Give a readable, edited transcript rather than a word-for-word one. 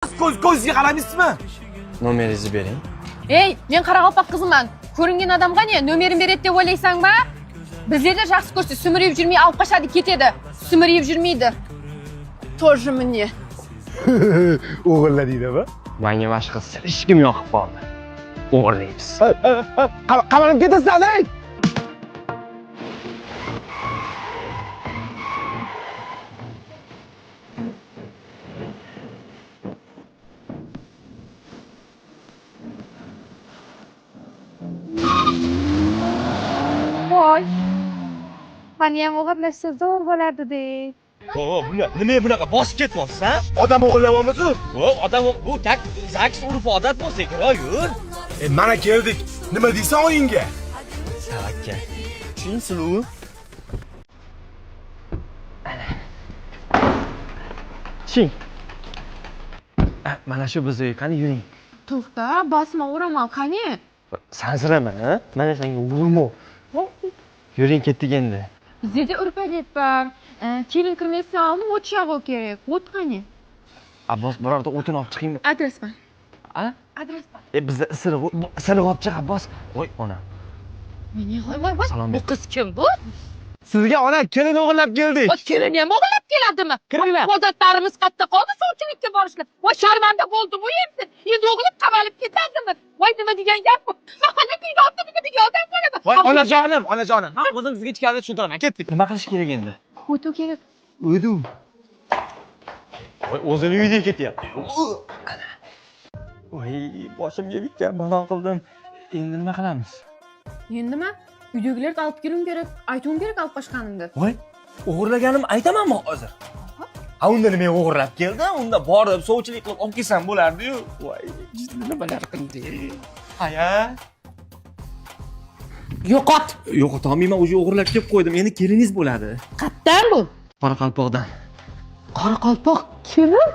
Ko'zga qaramaysizmi? Nomeringizni bering. Ey, men Qoraqalpoq qiziman. Ko'ringan odamga ne nomerini beradi deb o'ylaysangmi? Bizlarda shaxs ko'rsa sumirib yurmay olib qochadi, ketadi. Sumirib yurmaydi. Тоже мне. O'g'illar deydimi? Menga boshqa silishgim yoqib qoldi. O'g'irlaymiz. Qamalib ketasan, ey! Voy. Meni ham o'g'irlashsa zo'r bo'lardi-de. Nima bunaqa bosib ketyapsiz, ha? Odam o'g'irlayapmiz-ku. Odam bu tak zaks urf odat bo'lsa kerak, yur. Mana keldik. Nima deysan oyingga? Savakka. Tushunsiz-ku? Ching. Mana shu bizga qani yuring. To'xta, bosma o'raman, qani? Sansirama, ha? Mana senga urmo. Yuring ketdik endi. Bizda urf-odat bor. Kelin kirmasa oldin o't yog'u kerak. O't qani? Abbos birorta o'tin olib chiqing. Adres bor. A? Adres bor. Bizda isiriq olib chiq Abbos. Voy ona. Voy. Salom Bu ber. qiz kim bu? Sizga ona kelin o'g'irlab keldik. O kelin ham o'g'irlab keladimi? Kiringlar. Odatlarimiz qayerda qoldi? Sovchilikka borishlar. Voy sharmanda bo'ldi bu endi. Endi o'g'lib qamalib ketadimi? Voy nima degan gap bu? Mahalla kuyda degan odam bo'ladi. Voy onajonim. Ha, o'zim sizga ichkarida tushuntiraman. Ketdik. Nima qilish kerak endi? O'tu kerak. O'du. Voy o'zini uyga ketyapti. Voy boshimga bitgan balo qildim. Endi nima qilamiz? Endi nima? Uydagilarga olib kelim kerak. Aytuvim kerak olib qochganimda. Voy, o'g'irlaganim aytamanmi hozir? Ha, unda nima o'g'irlab keldi? Unda borib sovchilik qilib olib kelsam bo'lardi-yu. Voy, nimalar qildi? Aya. Yo'qot. Yo'qotolmayman, o'zi o'g'irlab kelib qo'ydim. Endi keliningiz bo'ladi. Qayerdan bu? Qoraqalpoqdan. Qoraqalpoq kelin?